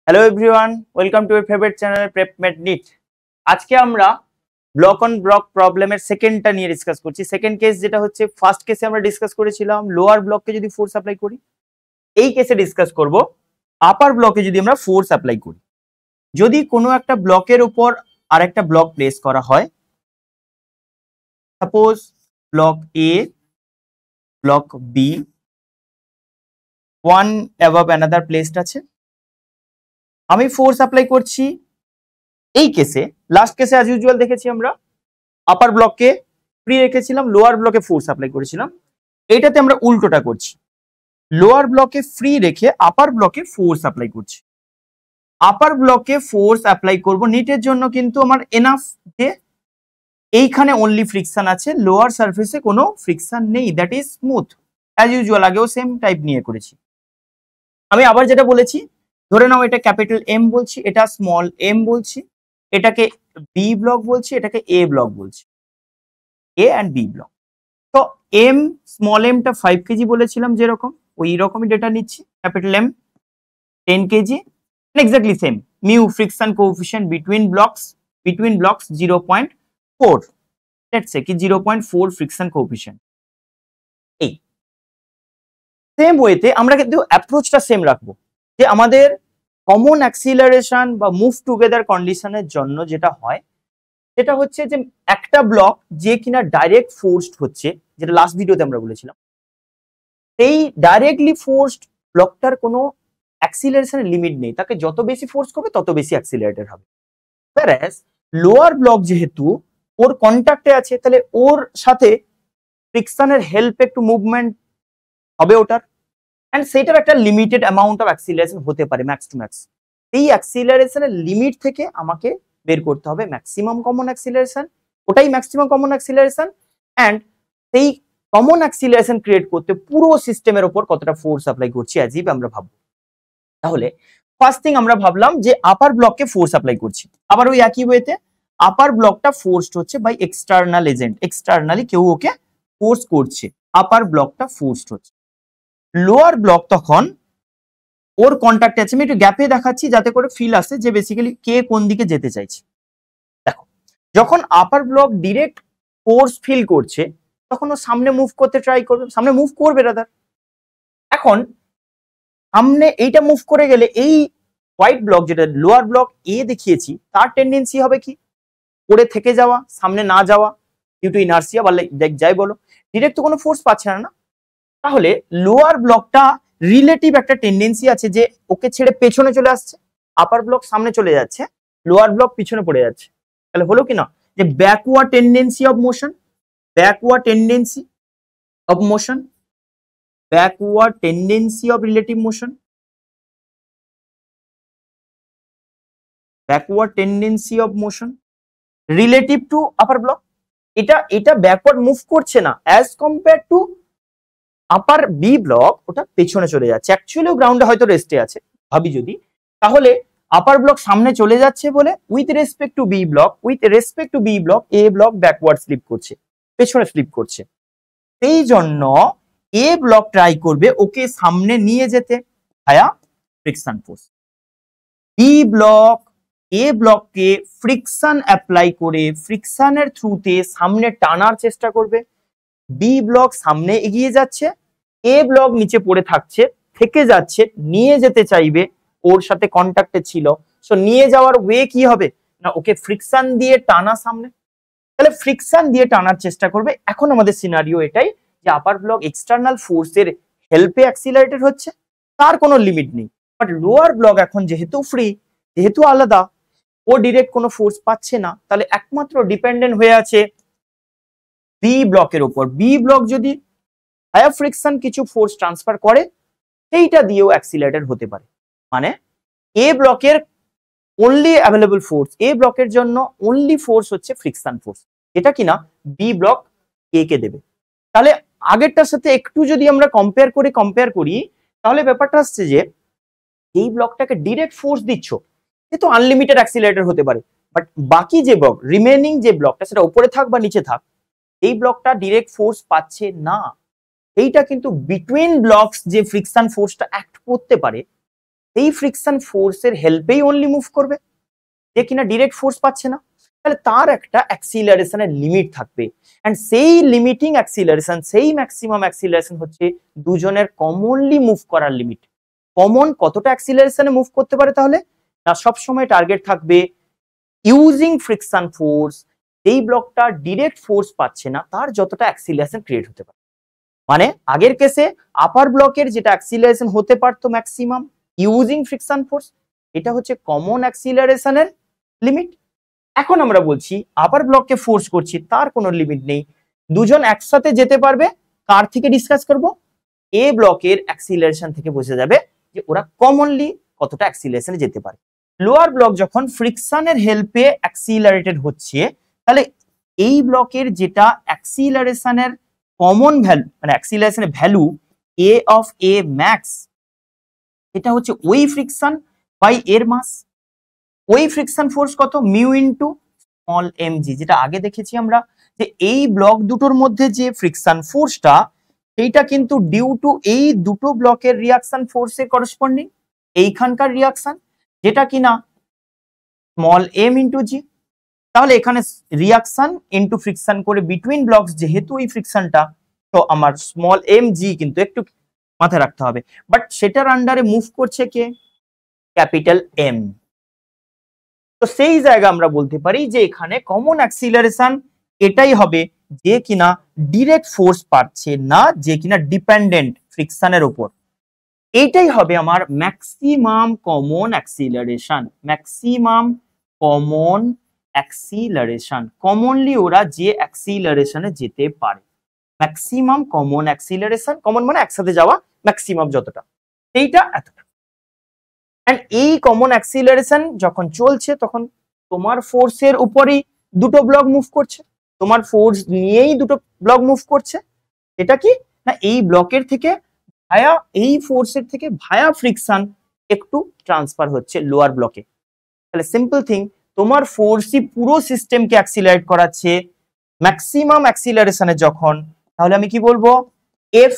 Hello everyone, welcome to your favourite channel PrepMed NEET. আজকে আমরা block on block প্রবলেমের সেকেন্ডটা নিয়ে ডিসকাস করছি। সেকেন্ড কেস যেটা হচ্ছে, ফার্স্ট কেসে আমরা ডিসকাস করেছিলাম লোয়ার ব্লককে যদি ফোর্স অ্যাপ্লাই করি। এই কেসে ডিসকাস করব আপার ব্লকে যদি আমরা ফোর্স অ্যাপ্লাই করি। যদি কোনো একটা ব্লকের উপর আরেকটা ব্লক প্লেস করা হয়, suppose block A, block B, one above another placed আছে, আমি ফোর্স অ্যাপ্লাই করছি। এই কেসে লাস্ট কেসে অ্যাজ ইউজুয়াল দেখেছি আমরা আপার ব্লককে ফ্রি রেখেছিলাম, লোয়ার ব্লকে ফোর্স অ্যাপ্লাই করেছিলাম। এইটাতে আমরা উল্টোটা করছি, লোয়ার ব্লকে ফ্রি রেখে আপার ব্লকে ফোর্স অ্যাপ্লাই করছি। আপার ব্লকে ফোর্স অ্যাপ্লাই করব নিটের জন্য, কিন্তু আমার এনাফ যে এইখানে অনলি ফ্রিকশন আছে, লোয়ার সারফেসে কোনো ফ্রিকশন নেই, that is smooth. As usual আগেও সেম টাইপ নিয়ে করেছি। আমি আবার যেটা বলেছি, ধরে নাও এটা ক্যাপিটাল এম বলছি, এটা স্মল এম বলছি, এটাকে বি ব্লক বলছি, এটাকে এ ব্লক বলছি, এ অ্যান্ড বি ব্লক। তো এম, স্মল এমটা 5 কেজি বলেছিলাম, যেরকম ওই রকমই ডেটা নিচ্ছি। Capital M 10 KG, exactly same. Mu friction coefficient between blocks 0.4, let's say কি 0.4 ফ্রিকশন কোএফিশিয়েন্ট। এই সেম ওয়েতে আমরা কিন্তু অ্যাপ্রোচটা সেম রাখবো, যে আমাদের কমন অ্যাক্সিলারেশন বা মুভ টুগেদার কন্ডিশনের জন্য যেটা হয় সেটা হচ্ছে যে একটা ব্লক যে কিনা ডাইরেক্ট ফোর্সড হচ্ছে, যেটা লাস্ট ভিডিওতে আমরা বলেছিলাম, এই ডাইরেক্টলি ফোর্সড ব্লকটার কোনো অ্যাক্সিলারেশনের লিমিট নেই, তাকে যত বেশি ফোর্স করবে তত বেশি অ্যাক্সিলারেটেড হবে। whereas লোয়ার ব্লক যেহেতু ওর কন্ট্যাক্টে আছে, তাহলে ওর সাথে ফ্রিকশনের হেল্পে একটু মুভমেন্ট হবে ওটার, অ্যান্ড সেটার একটা লিমিটেড অ্যামাউন্ট অফ অ্যাক্সিলারেশন হতে পারে, ম্যাক্স টু ম্যাক্স। এই অ্যাক্সিলারেশনের লিমিট থেকে আমাকে বের করতে হবে ম্যাক্সিমাম কমন অ্যাক্সিলারেশন, ওটাই ম্যাক্সিমাম কমন অ্যাক্সিলারেশন। অ্যান্ড সেই কমন অ্যাক্সিলারেশন ক্রিয়েট করতে পুরো সিস্টেমের ওপর কতটা ফোর্স অ্যাপ্লাই করছি অ্যাজ ইফ আমরা ভাববো। তাহলে ফার্স্ট থিং আমরা ভাবলাম যে আপার ব্লককে ফোর্স অ্যাপ্লাই করছি। আবার ওই একই ওয়েতে আপার ব্লকটা ফোর্সড হচ্ছে বাই এক্সটার্নাল এজেন্ট, এক্সটার্নালি কেউ ওকে ফোর্স করছে, আপার ব্লকটা ফোর্সড হচ্ছে। লোয়ার ব্লক তখন ওর কন্ট্যাক্টে আছে, আমি একটু গ্যাপে দেখাচ্ছি যাতে করে ফিল আসে যে বেসিক্যালি কে কোন দিকে যেতে চাইছে। দেখো, যখন আপার ব্লক ডিরেক্ট ফোর্স ফিল করছে তখন ও সামনে মুভ করতে ট্রাই করবে, সামনে মুভ করবে রাদার। এখন সামনে এইটা মুভ করে গেলে এই হোয়াইট ব্লক, যেটা লোয়ার ব্লক এ দেখিয়েছি, তার টেন্ডেন্সি হবে কি পড়ে থেকে যাওয়া, সামনে না যাওয়া, ডিউ টু ইনার্সিয়া বা যাই বলো, ডিরেক্ট তো কোনো ফোর্স পাচ্ছে না। তাহলে লোয়ার ব্লকটা রিলেটিভ একটা টেন্ডেন্সি আছে যে ওকে ছেড়ে পেছনে চলে আসছে, আপার ব্লক সামনে চলে যাচ্ছে, লোয়ার ব্লক পিছনে পড়ে যাচ্ছে। তাহলে হলো কি না যে backward tendency of motion, backward tendency of motion, backward tendency of relative motion, backward tendency of motion relative to upper block. এটা ব্যাকওয়ার্ড মুভ করছে না as compare to upper B block, ওটা পেছনে চলে যাচ্ছে। অ্যাকচুয়ালি গ্রাউন্ডে হয়তো রেস্টে আছে ভাবি যদি, তাহলে আপার ব্লক সামনে চলে যাচ্ছে বলে with respect to B block A block backward slip করছে, পেছনে স্লিপ করছে। সেই জন্য এ ব্লক ট্রাই করবে ওকে সামনে নিয়ে যেতে via friction force. B block A ব্লককে ফ্রিকশন অ্যাপ্লাই করে ফ্রিকশনের থ্রুতে সামনে টানার চেষ্টা করবে। বি ব্লক সামনে এগিয়ে যাচ্ছে, এ ব্লক নিচে পড়ে থাকছে, থেকে যাচ্ছে, নিয়ে যেতে চাইবে, ওর সাথে কন্ট্যাক্টে ছিল, সো নিয়ে যাওয়ার ওয়ে কি হবে না ওকে ফ্রিকশন দিয়ে টানা সামনে। তাহলে ফ্রিকশন দিয়ে টানার চেষ্টা করবে। এখন আমাদের সিনারিও এটাই যে আপার ব্লক এক্সটার্নাল ফোর্সের হেল্পে অ্যাক্সিলারেটেড হচ্ছে, তার কোনো লিমিট নেই। বাট লোয়ার ব্লক এখন যেহেতু ফ্রি, যেহেতু আলাদা, ও ডিরেক্ট কোনো ফোর্স পাচ্ছে না, তাহলে একমাত্র ডিপেন্ডেন্ট হয়ে আছে বি ব্লকের উপর। বি ব্লক যদি হায়ার ফ্রিকশন কিছু ফোর্স ট্রান্সফার করে, সেইটা দিয়েও অ্যাক্সিলারেটেড হতে পারে। মানে এ ব্লকের অনলি অ্যাভেলেবল ফোর্স, এ ব্লকের জন্য অনলি ফোর্স হচ্ছে ফ্রিকশন ফোর্স, যেটা কিনা বি ব্লক এ কে দেবে। তাহলে আগেরটার সাথে একটু যদি আমরা কম্পেয়ার করি তাহলে ব্যাপারটা আসছে যে এই ব্লকটাকে ডিরেক্ট ফোর্স দিচ্ছ, সে তো আনলিমিটেড অ্যাক্সিলারেটর হতে পারে, বাট বাকি যে ব্লক, রিমেনিং যে ব্লকটা, সেটা উপরে থাক বা নিচে থাক, এই ব্লকটা ডিরেক্ট ফোর্স পাচ্ছে না। এইটা কিন্তু বিটুইন ব্লকস যে ফ্রিকশন ফোর্সটা অ্যাক্ট করতে পারে, সেই ফ্রিকশন ফোর্সের হেল্পেই অনলি মুভ করবে, যে কিনা ডিরেক্ট ফোর্স পাচ্ছে না। তাহলে তার একটা অ্যাক্সিলারেশনের লিমিট থাকবে, এন্ড সেই লিমিটিং অ্যাক্সিলারেশন, সেই ম্যাক্সিমাম অ্যাক্সিলারেশন হচ্ছে দুজনের কমনলি মুভ করার লিমিট। কমন কতটা অ্যাক্সিলারেশনে মুভ করতে পারে তাহলে? না, সবসময় টার্গেট থাকবে ইউজিং ফ্রিকশন ফোর্স, এই ব্লকটা ডিরেক্ট ফোর্স পাচ্ছে না তার যতটা অ্যাক্সিলারেশন ক্রিয়েট হতে পারে। মানে আগের কেসে আপার ব্লকের যেটা অ্যাক্সিলারেশন হতে পারতো ম্যাক্সিমাম ইউজিং ফ্রিকশন ফোর্স, এটা হচ্ছে কমন অ্যাক্সিলারেশনের লিমিট। এখন আমরা বলছি আপার ব্লককে ফোর্স করছি, তার কোনো লিমিট নেই, দুজন একসাথে যেতে পারবে। কার থেকে ডিসকাস করব? এ ব্লকের অ্যাক্সিলারেশন থেকে বোঝা যাবে যে ওরা কমনলি কতটা অ্যাক্সিলারেশনে যেতে পারে। লোয়ার ব্লক যখন ফ্রিকশনের হেল্পে অ্যাক্সিলারেটেড হচ্ছে, তাহলে এই ব্লকের যেটা অ্যাক্সিলারেশনের কমন ভ্যালু, মানে অ্যাক্সিলারেশনের value A of A max, এটা হচ্ছে ওই ফ্রিকশন বাই এর মাস। ওই ফ্রিকশন ফোর্স কত? Mu into small M G, যেটা আগে দেখেছি আমরা যে এই ব্লক দুটোর মধ্যে যে ফ্রিকশন ফোর্সটা, সেইটা কিন্তু ডিউ টু এই দুটো ব্লকের রিয়াকশন ফোর্সে করসপন্ডিং, এইখানকার রিয়াকশন, যেটা কিনা স্মল এম ইনটু জি। তাহলে এখানে রিয়াকশন ইনটু ফ্রিকশন করে বিটুইন ব্লকস, যেহেতু এই ফ্রিকশনটা, তো আমার স্মল এম জি কিন্তু একটু মাথায় রাখতে হবে, বাট সেটার আন্ডারে মুভ করছে কে? Capital M. তো সেই জায়গা আমরা বলতে পারি যে এখানে কমন অ্যাক্সিলারেশন এটাই হবে যে কিনা ডিরেক্ট ফোর্স পাচ্ছে না, যে কিনা ডিপেন্ডেন্ট ফ্রিকশনের উপর। এইটাই হবে আমার maximum common acceleration. Maximum common acceleration, commonly ওরা যে অ্যাক্সিলারেশনে যেতে পারে, ম্যাক্সিমাম কমন অ্যাক্সিলারেশন, কমন মানে একসাথে যাওয়া, ম্যাক্সিমাম যতটা, এইটা এতটা। এন্ড এই কমন অ্যাক্সিলারেশন যখন চলছে তখন তোমার ফোর্সের উপরেই দুটো ব্লক মুভ করছে, তোমার ফোর্স নিয়েই দুটো ব্লক মুভ করছে। এটা কি না, এই ব্লকের থেকে ভায়া, এই ফোর্সের থেকে ভায়া ফ্রিকশন একটু ট্রান্সফার হচ্ছে লোয়ার ব্লকে। তাহলে সিম্পল থিং, তোমার ফোর্সই পুরো সিস্টেমকে অ্যাক্সিলারেট করাচ্ছে ম্যাক্সিমাম অ্যাক্সিলারেশনে যখন, তাহলে আমি কি বলবো? F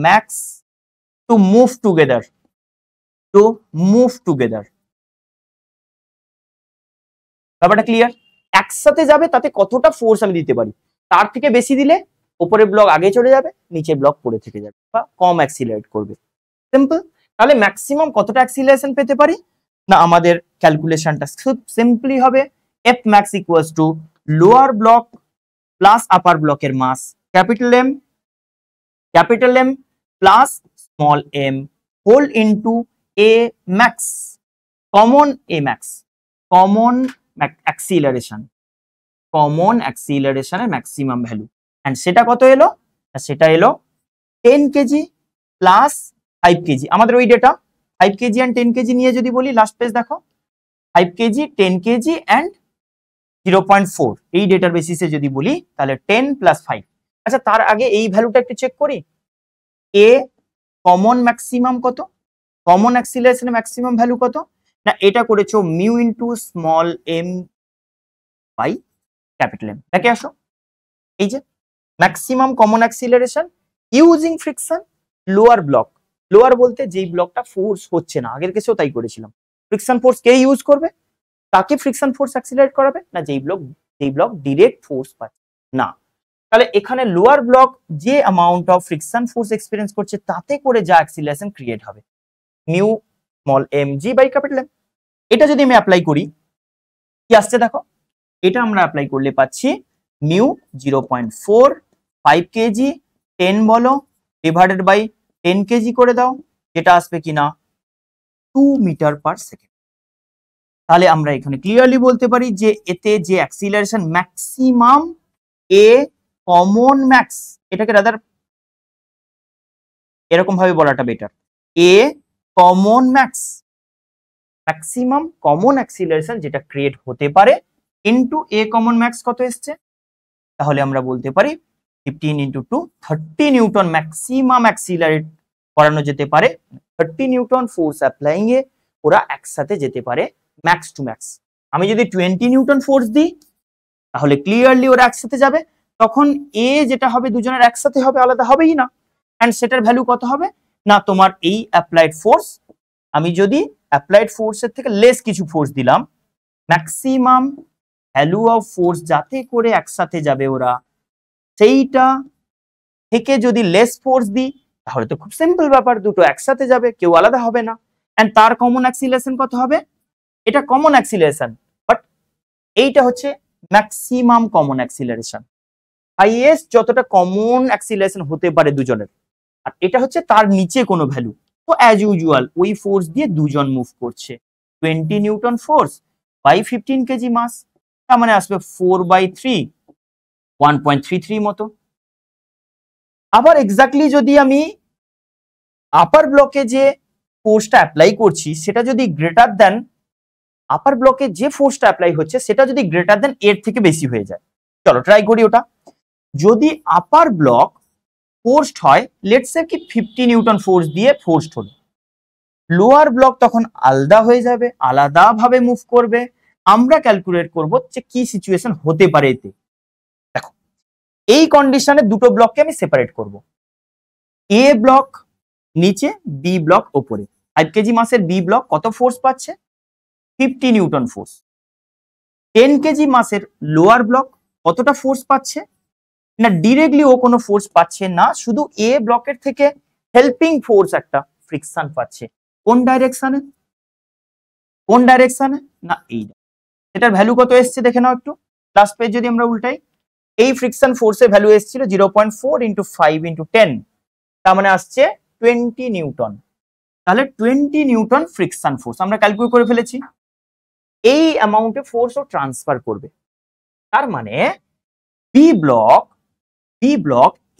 max to move together, to move together. ব্যাপারটা ক্লিয়ার? একসাথে যাবে, তাতে কতটা ফোর্স আমি দিতে পারি, তার থেকে বেশি দিলে উপরের ব্লক আগে চলে যাবে, নিচের ব্লক পড়ে থেকে যাবে বা কম অ্যাক্সিলারেট করবে। সিম্পল। তাহলে ম্যাক্সিমাম কতটা অ্যাক্সিলারেশন পেতে পারি? না, আমাদের ক্যালকুলেশনটা খুব সিম্পলি হবে F max equals to lower block plus upper ব্লকের mass capital M plus small M whole into A max, common A max, common acceleration, common অ্যাক্সিলারেশনের ম্যাক্সিমাম ভ্যালু। এন্ড সেটা কত এলো? সেটা এলো 10 কেজি প্লাস 5 কেজি। আমাদের ওই ডেটা 5 কেজি এন্ড 10 কেজি নিয়ে যদি বলি, লাস্ট পেজ দেখো, 5 কেজি 10 কেজি এন্ড 0.4, এই ডেটার বেসিসে যদি বলি তাহলে 10 প্লাস 5। আচ্ছা, তার আগে এই ভ্যালুটা একটু চেক করি। এ কমন ম্যাক্সিমাম কত? কমন অ্যাক্সিলারেশনের ম্যাক্সিমাম ভ্যালু কত? না, এটা করেছো mu into small M by capital M. দেখে আসো, এই যে maximum common acceleration using friction lower block. Lower বলতে যেই ব্লকটা ফোর্স হচ্ছে না, আগের কেসেও তাই করেছিলাম। ফ্রিকশন ফোর্স কে ইউজ করবে? তাকে ফ্রিকশন ফোর্স অ্যাক্সিলারেট করাবে না যেই ব্লক ডিরেক্ট ফোর্স পাচ্ছে না। তাহলে এখানে লোয়ার ব্লক যে amount of friction force experience করছে, তাতে করে যা অ্যাক্সিলারেশন ক্রিয়েট হবে mu small M G by capital M. এটা যদি আমি অ্যাপ্লাই করি, কি আসছে দেখো, এটা আমরা অ্যাপ্লাই করলে পাচ্ছি মিউ 0.4, 5 কেজি 10 বলো ডিভাইডেড বাই 10 কেজি করে দাও, যেটা আসবে কিনা 2 মিটার পার সেকেন্ড। তাহলে আমরা এখানে ক্লিয়ারলি বলতে পারি যে এতে যে acceleration maximum A common max, এটাকে রাদার এরকম ভাবে বলাটা better, A common max, maximum common acceleration যেটা ক্রিয়েট হতে পারে ইনটু এ কমন ম্যাক্স কত এসছে, তাহলে আমরা বলতে পারি 15 ইনটু 2 30 নিউটন ম্যাক্সিমাম অ্যাক্সিলারেট করানো যেতে পারে। 30 নিউটন ফোর্স অ্যাপ্লাইং এ ওরা একসাথে যেতে পারে ম্যাক্স টু ম্যাক্স। আমি যদি 20 নিউটন ফোর্স দিই, তাহলে ক্লিয়ারলি ওরা একসাথে যাবে, তখন এ যেটা হবে দুজনের একসাথে হবে, আলাদা হবেই না। এন্ড সেটার ভ্যালু কত হবে? না, তোমার এই অ্যাপ্লাইড ফোর্স আমি যদি অ্যাপ্লাইড ফোর্সের থেকে লেস কিছু ফোর্স দিলাম, ম্যাক্সিমাম ভ্যালু অফ ফোর্স যাতে করে একসাথে যাবে ওরা, সেইটা থেকে যদি লেস ফোর্স দিই তাহলে তো খুব সিম্পল ব্যাপার, দুটো একসাথে যাবে, কেউ আলাদা হবে না। এন্ড তার কমন অ্যাক্সিলারেশন কত হবে? এটা কমন অ্যাক্সিলারেশন, বাট এইটা হচ্ছে ম্যাক্সিমাম কমন অ্যাক্সিলারেশন, হাইয়েস্ট যতটা কমন অ্যাক্সিলারেশন হতে পারে দুজনের, আর এটা হচ্ছে তার নিচে কোনো ভ্যালু। তো অ্যাজ ইউজুয়াল ওই ফোর্স দিয়ে দুজন মুভ করছে, 20 নিউটন ফোর্স বাই 15 কেজি মাস, তার মানে আসবে 4/3, 1.33 মতো। আবার এক্স্যাক্টলি যদি আমি আপার ব্লকে যে ফোর্সটা অ্যাপ্লাই করছি সেটা যদি গ্রেটার দেন, আপার ব্লকে যে ফোর্সটা অ্যাপ্লাই হচ্ছে সেটা যদি গ্রেটার দেন এর থেকে বেশি হয়ে যায়, চলো ট্রাই করি ওটা। যদি আপার ব্লক ফোর্সড হয় লেটস সে কি 50 নিউটন ফোর্স দিয়ে ফোর্সড হলো, লোয়ার ব্লক তখন আলাদা হয়ে যাবে, আলাদাভাবে মুভ করবে। আমরা ক্যালকুলেট করব যে কি সিচুয়েশন হতে পারে এতে। দেখো এই কন্ডিশনে দুটো ব্লককে আমি সেপারেট করব, এ ব্লক নিচে, বি ব্লক ওপরে। 5 কেজি মাসের বি ব্লক কত ফোর্স পাচ্ছে? 50 নিউটন ফোর্স। 10 কেজি মাসের লোয়ার ব্লক কতটা ফোর্স পাচ্ছে? না ডিরেক্টলি ও কোনো ফোর্স পাচ্ছে না, শুধু এ ব্লকের থেকে হেল্পিং ফোর্স একটা ফ্রিকশন পাচ্ছে। কোন ডাইরেকশনে? কোন ডাইরেকশনে? না এই, এটার ভ্যালু কত এসছে দেখে নাও একটু। লাস্ট পেজ যদি আমরা উল্টাই, এই ফ্রিকশন ফোর্সের ভ্যালু এসেছিল 0.4 × 5 × 10, তার মানে আসছে 20 নিউটন। তাহলে 20 নিউটন ফ্রিকশন ফোর্স আমরা ক্যালকুলেট করে ফেলেছি। এই অ্যামাউন্টে ফোর্স ও ট্রান্সফার করবে, তার মানে বি ব্লক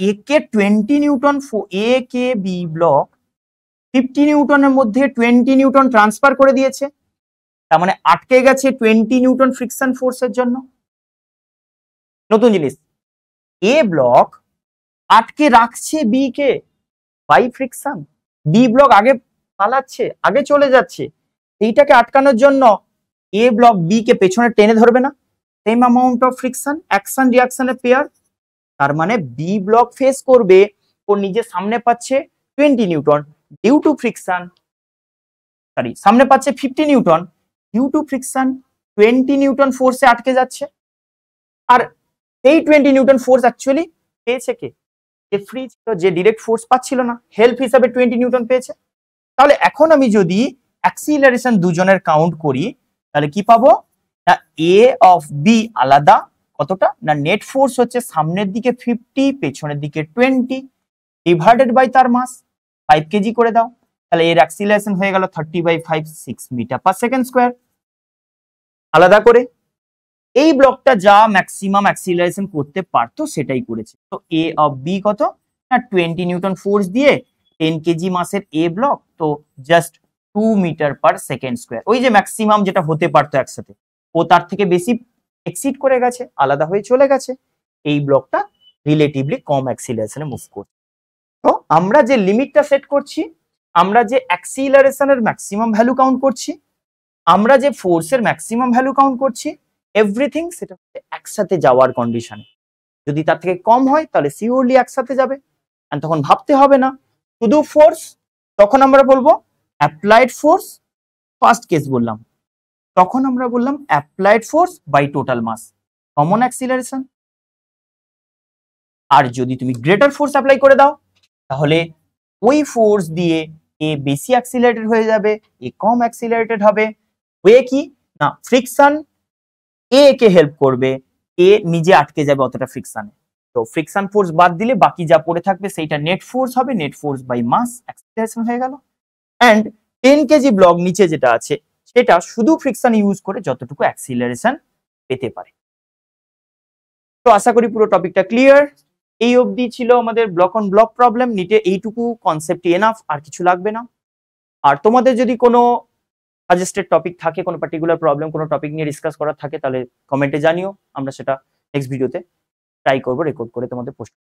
এ কে 20 নিউটন, এ কে বি ব্লক 50 নিউটনের মধ্যে 20 নিউটন ট্রান্সফার করে দিয়েছে, তার মানে আটকে গেছে 20 নিউটন ফ্রিকশন ফোর্সের জন্য। নতুন জিনিস, এ ব্লক আটকে রাখছে বি কে বাই ফ্রিকশন, বি ব্লক আগে পালাচ্ছে, আগে চলে যাচ্ছে, এইটাকে আটকানোর জন্য এ ব্লক বি কে পেছনে টেনে ধরবে না, same amount of friction, action রিঅ্যাকশনের পেয়ার। তার মানে বি ব্লক ফেস করবে, ওর নিজের সামনে পাচ্ছে 20 newton due to friction, sorry সামনে পাচ্ছে 50 newton due to friction, 20 newton ফোর্সে আটকে যাচ্ছে। আর এই 20 নিউটন ফোর্স অ্যাকচুয়ালি পেয়েছে কে? যে ফ্রি ছিল, যে ডিরেক্ট ফোর্স পাচ্ছিল না, হেল্প হিসাবে 20 নিউটন পেয়েছে। তাহলে এখন আমি যদি অ্যাক্সিলারেশন দুজনের কাউন্ট করি তাহলে কি পাবো? না এ অফ বি আলাদা, কতটা? না নেট ফোর্স হচ্ছে সামনের দিকে 50, পেছনের দিকে 20 ডিভাইডেড বাই তার মাস 5 কেজি করে দাও, তাহলে এর অ্যাক্সিলারেশন হয়ে গেল 30/5, 6 মিটার/সেকেন্ড স্কয়ার। আলাদা করে এই ব্লকটা যা ম্যাক্সিমাম অ্যাক্সিলারেশন করতে পারতো সেটাই করেছে। তো এ অফ বি কত? না 20 নিউটন ফোর্স দিয়ে 10 কেজি মাসের এ ব্লক, তো জাস্ট 2 মিটার/সেকেন্ড স্কয়ার, ওই যে ম্যাক্সিমাম যেটা হতে পারতো একসাথে, ও তার থেকে বেশি এক্সিড করে গেছে, আলাদা হয়ে চলে গেছে। এই ব্লকটা রিলেটিভলি কম অ্যাক্সিলারেশনে মুভ করছে। তো আমরা যে লিমিটটা সেট করছি, আমরা যে অ্যাক্সিলারেশনের ম্যাক্সিমাম ভ্যালু কাউন্ট করছি, আমরা যে ফোর্সের ম্যাক্সিমাম ভ্যালু কাউন্ট করছি, এভরিথিং সেটা হচ্ছে একসাথে যাওয়ার কন্ডিশনে। যদি তার থেকে কম হয় তাহলে সিওরলি একসাথে যাবে, আর তখন ভাবতে হবে না শুধু ফোর্স, তখন আমরা বলবো অ্যাপ্লাইড ফোর্স, ফার্স্ট কেস বললাম, তখন আমরা বললাম applied force by total mass, common acceleration. আর যদি তুমি গ্রেটার ফোর্স অ্যাপ্লাই করে দাও তাহলে ওই ফোর্স দিয়ে এ বেশি অ্যাক্সিলারেটেড হয়ে যাবে, এ কম অ্যাক্সিলারেটেড হবে। ওয়ে কি না ফ্রিকশন এ কে হেল্প করবে, এ নিজে আটকে যাবে অতটা ফ্রিকশনে। তো ফ্রিকশন ফোর্স বাদ দিলে বাকি যা পড়ে থাকবে সেইটা নেট ফোর্স হবে, net force by mass acceleration হয়ে গেল। এন্ড 10 কেজি ব্লক নিচে যেটা আছে সেটা শুধু ফ্রিকশন ইউজ করে যতটুকু অ্যাক্সিলারেশন পেতে পারে। তো আশা করি পুরো টপিকটা ক্লিয়ার। এই অবধি ছিল আমাদের ব্লক অন ব্লক প্রবলেম, নিটে এইটুকু কনসেপ্ট এনাফ, আর কিছু লাগবে না। আর তোমাদের যদি কোনো সাজেস্টেড টপিক থাকে, কোনো পার্টিকুলার প্রবলেম, কোনো টপিক নিয়ে ডিসকাস করার থাকে তাহলে কমেন্টে জানিও, আমরা সেটা নেক্সট ভিডিওতে ট্রাই করবো রেকর্ড করে তোমাদের পোস্ট